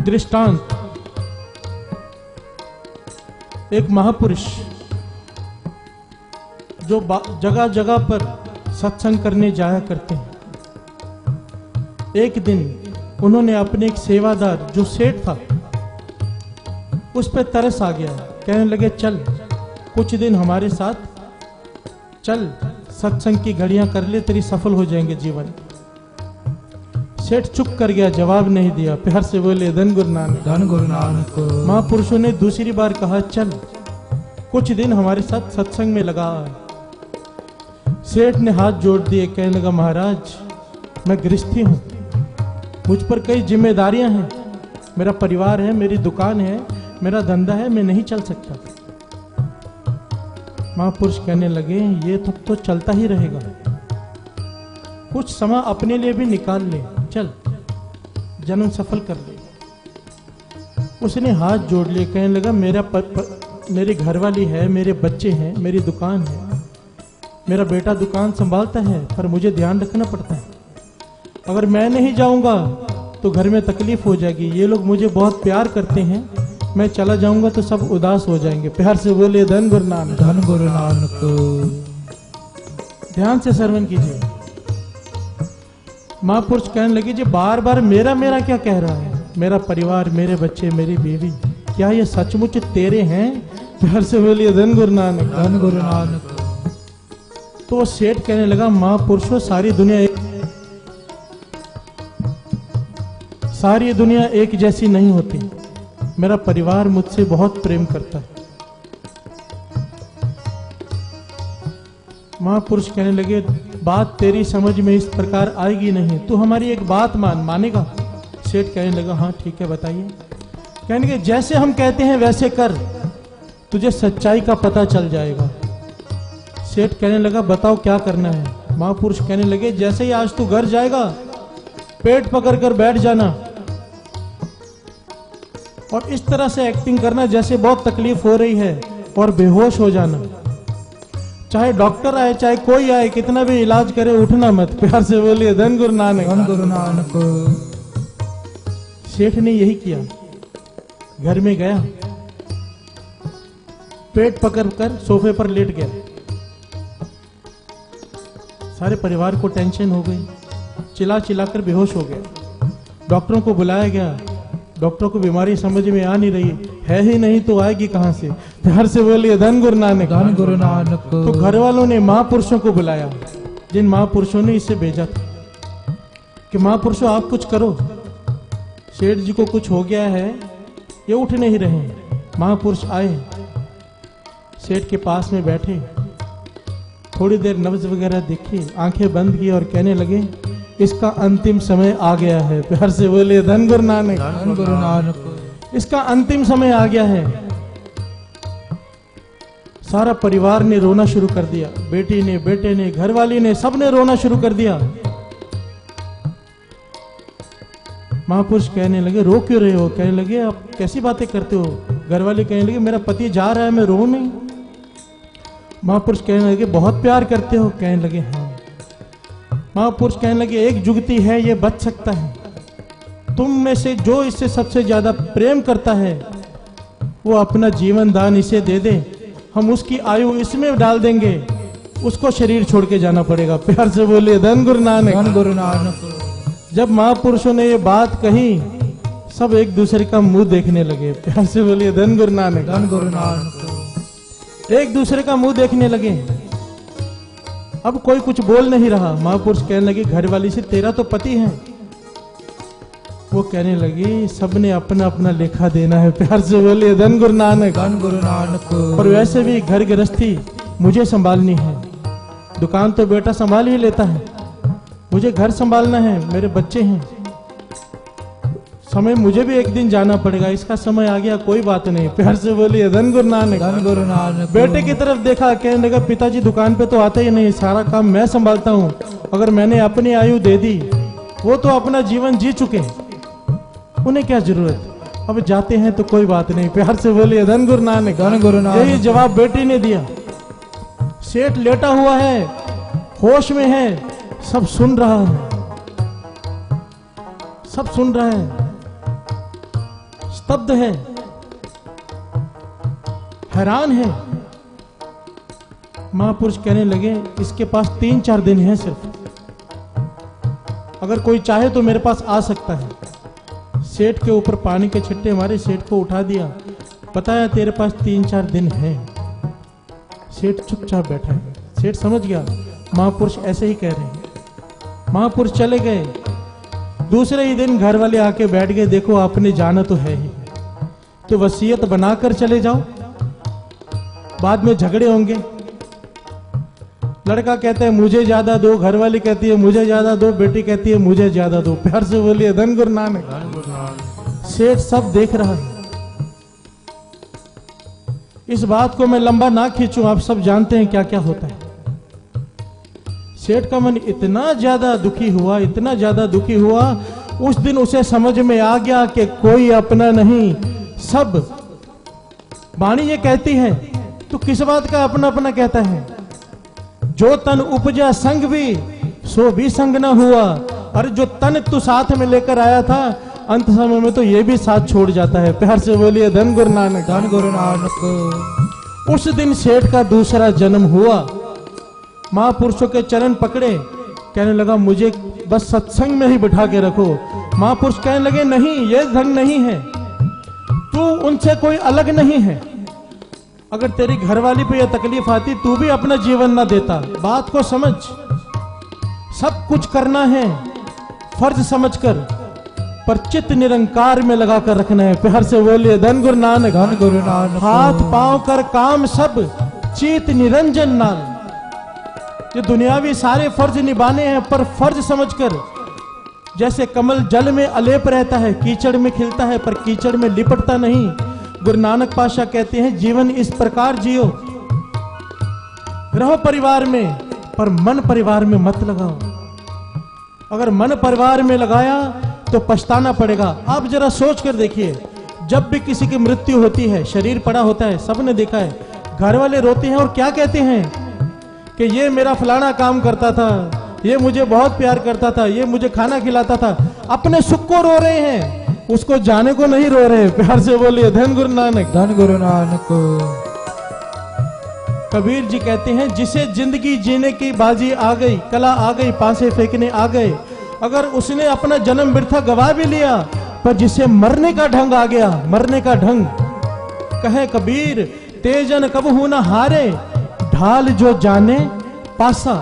दृष्टांत। एक महापुरुष जो जगह जगह पर सत्संग करने जाया करते हैं, एक दिन उन्होंने अपने एक सेवादार जो सेठ था उस पर तरस आ गया। कहने लगे चल कुछ दिन हमारे साथ चल, सत्संग की घड़ियां कर ले, तेरी सफल हो जाएंगे जीवन। सेठ चुप कर गया, जवाब नहीं दिया। प्यार से बोले धन गुरु नानक, धन गुरु नानक। महापुरुषों ने दूसरी बार कहा चल कुछ दिन हमारे साथ सत्संग में लगा। सेठ ने हाथ जोड़ दिए, कहने लगा महाराज मैं गृहस्थी हूं, मुझ पर कई जिम्मेदारियां हैं, मेरा परिवार है, मेरी दुकान है, मेरा धंधा है, मैं नहीं चल सकता। महापुरुष कहने लगे ये तो चलता ही रहेगा, कुछ समय अपने लिए भी निकाल ले, चल जन्म सफल कर ले। उसने हाथ जोड़ लिए, कहने लगा मेरी घरवाली है, मेरे बच्चे हैं, मेरी दुकान है, मेरा बेटा दुकान संभालता है, पर मुझे ध्यान रखना पड़ता है। अगर मैं नहीं जाऊंगा तो घर में तकलीफ हो जाएगी, ये लोग मुझे बहुत प्यार करते हैं, मैं चला जाऊंगा तो सब उदास हो जाएंगे। प्यार से बोले धन गुरु नानक, धन गुरु नानक। ध्यान से श्रवण कीजिए। महापुरुष कहने लगे जी बार बार मेरा मेरा क्या कह रहा है, मेरा परिवार, मेरे बच्चे, मेरी बीवी, क्या ये सचमुच तेरे हैं? प्यार से बोलिए धन गुरु नानक, धन गुरु नानक। तो सेठ कहने लगा महापुरुषों सारी दुनिया एक जैसी नहीं होती, मेरा परिवार मुझसे बहुत प्रेम करता है। महापुरुष कहने लगे बात तेरी समझ में इस प्रकार आएगी नहीं, तू हमारी एक बात मानेगा? सेठ कहने लगा हाँ ठीक है बताइए। कहने लगे जैसे हम कहते हैं वैसे कर, तुझे सच्चाई का पता चल जाएगा। सेठ कहने लगा बताओ क्या करना है? महापुरुष कहने लगे जैसे ही आज तू घर जाएगा पेट पकड़कर बैठ जाना और इस तरह से एक्टिंग करना जैसे बहुत तकलीफ हो रही है और बेहोश हो जाना। चाहे डॉक्टर आए चाहे कोई आए, कितना भी इलाज करे, उठना मत। प्यार से बोलिए धन गुरु नानक, धन गुरु नानक। सेठ ने यही किया, घर में गया, पेट पकड़कर सोफे पर लेट गया। सारे परिवार को टेंशन हो गई, चिल्ला चिल्लाकर बेहोश हो गया। डॉक्टरों को बुलाया गया, डॉक्टरों को बीमारी समझ में आ नहीं रही, है ही नहीं तो आएगी कहां से? प्यार से बोलिए धन गुरु नानक, धन गुरु नानक। तो घर वालों ने महापुरुषों को बुलाया, जिन महापुरुषों ने इसे भेजा था कि महापुरुषों आप कुछ करो, सेठ जी को कुछ हो गया है, ये उठ नहीं रहे। महापुरुष आए, सेठ के पास में बैठे, थोड़ी देर नब्ज वगैरह देखी, आंखें बंद की और कहने लगे इसका अंतिम समय आ गया है। प्यार से बोले धन गुरु नानक, धन गुरु नानक। इसका अंतिम समय आ गया है। सारा परिवार ने रोना शुरू कर दिया, बेटी ने, बेटे ने, घरवाली ने, सबने रोना शुरू कर दिया। महापुरुष कहने लगे रो क्यों रहे हो? कहने लगे आप कैसी बातें करते हो? घरवाले कहने लगे मेरा पति जा रहा है, मैं रो नहीं। महापुरुष कहने लगे बहुत प्यार करते हो? कहने लगे हाँ। महापुरुष कहने लगे एक जुगती है, ये बच सकता है, तुम में से जो इससे सबसे ज्यादा प्रेम करता है वो अपना जीवन दान इसे दे दे, हम उसकी आयु इसमें डाल देंगे, उसको शरीर छोड़ के जाना पड़ेगा। प्यार से बोलिए धन गुरु नानक, धन गुरु नानक। जब महापुरुषों ने ये बात कही सब एक दूसरे का मुंह देखने लगे। प्यार से बोलिए धन गुरु नानक, धन गुरु नानक। एक दूसरे का मुंह देखने लगे। अब कोई कुछ बोल नहीं रहा। महापुरुष कहने लगे घरवाली से तेरा तो पति है। वो कहने लगी सबने अपना अपना लेखा देना है। प्यार से बोलिए धन गुरु नानक, धन गुरु नानक। और वैसे भी घर गृहस्थी मुझे संभालनी है, दुकान तो बेटा संभाल ही लेता है, मुझे घर संभालना है, मेरे बच्चे हैं, समय मुझे भी एक दिन जाना पड़ेगा, इसका समय आ गया, कोई बात नहीं। प्यार से बोलिए धन गुरु नानक, धन गुरु नानक। बेटे की तरफ देखा, कहने लगा पिताजी दुकान पे तो आते ही नहीं, सारा काम मैं संभालता हूँ, अगर मैंने अपनी आयु दे दी, वो तो अपना जीवन जी चुके, उन्हें क्या जरूरत, अब जाते हैं तो कोई बात नहीं। प्यार से बोलिए धन गुरु नानक, धन गुरु नानक। यही जवाब बेटी ने दिया। सेठ लेटा हुआ है, होश में है, सब सुन रहा है, सब सुन रहा है। स्तब्ध है, हैरान है। महापुरुष कहने लगे इसके पास 3-4 दिन है सिर्फ, अगर कोई चाहे तो मेरे पास आ सकता है। सेठ के ऊपर पानी के छिट्टे मारे, सेठ को उठा दिया, बताया तेरे पास 3-4 दिन है। सेठ चुपचाप बैठा है। सेठ समझ गया महापुरुष ऐसे ही कह रहे हैं। महापुरुष चले गए। दूसरे ही दिन घर वाले आके बैठ गए, देखो आपने जाना तो है ही, तो वसीयत बनाकर चले जाओ, बाद में झगड़े होंगे। लड़का कहता है मुझे ज्यादा दो, घर वाली कहती है मुझे ज्यादा दो, बेटी कहती है मुझे ज्यादा दो। प्यार से बोलिए धन गुरु नानक। सेठ सब देख रहा है। इस बात को मैं लंबा ना खींचूं, आप सब जानते हैं क्या क्या होता है। सेठ का मन इतना ज्यादा दुखी हुआ, इतना ज्यादा दुखी हुआ, उस दिन उसे समझ में आ गया कि कोई अपना नहीं, सब। वाणी ये कहती है तो किस बात का अपना अपना कहता है। जो तन उपजा संग भी, सो भी संग न हुआ। और जो तन तू साथ में लेकर आया था, अंत समय में तो ये भी साथ छोड़ जाता है। प्यार से बोलिए धन गुरु नानक। धन गुरु नानक। उस दिन सेठ का दूसरा जन्म हुआ। महापुरुषों के चरण पकड़े, कहने लगा मुझे बस सत्संग में ही बिठा के रखो। महापुरुष कहने लगे नहीं, ये ढंग नहीं है, तू उनसे कोई अलग नहीं है। अगर तेरी घरवाली पे यह तकलीफ आती, तू भी अपना जीवन ना देता। बात को समझ, सब कुछ करना है फर्ज समझकर, पर चित्त निरंकार में लगा कर रखना है। प्यार से बोलिए धन गुरु नानक। धन गुरु नानक। हाथ पांव कर काम सब, चित निरंजन नाल। ये दुनियावी सारे फर्ज निभाने हैं, पर फर्ज समझकर। जैसे कमल जल में अलेप रहता है, कीचड़ में खिलता है, पर कीचड़ में लिपटता नहीं। गुरु नानक पातशाह कहते हैं जीवन इस प्रकार जियो, रहो परिवार में, पर मन परिवार में मत लगाओ। अगर मन परिवार में लगाया तो पछताना पड़ेगा। आप जरा सोच कर देखिए, जब भी किसी की मृत्यु होती है, शरीर पड़ा होता है, सबने देखा है, घर वाले रोते हैं और क्या कहते हैं कि ये मेरा फलाना काम करता था, ये मुझे बहुत प्यार करता था, ये मुझे खाना खिलाता था। अपने सुख को रो रहे हैं, उसको जाने को नहीं रो रहे। प्यार से बोलिए धन गुरु नानक। धन गुरु नानक। कबीर जी कहते हैं जिसे जिंदगी जीने की बाजी आ गई, कला आ गई, पासे फेंकने आ गए। अगर उसने अपना जन्म बिरथा गवा भी लिया, पर जिसे मरने का ढंग आ गया, मरने का ढंग, कहे कबीर तेजन कबहू न हारे, ढाल जो जाने पासा।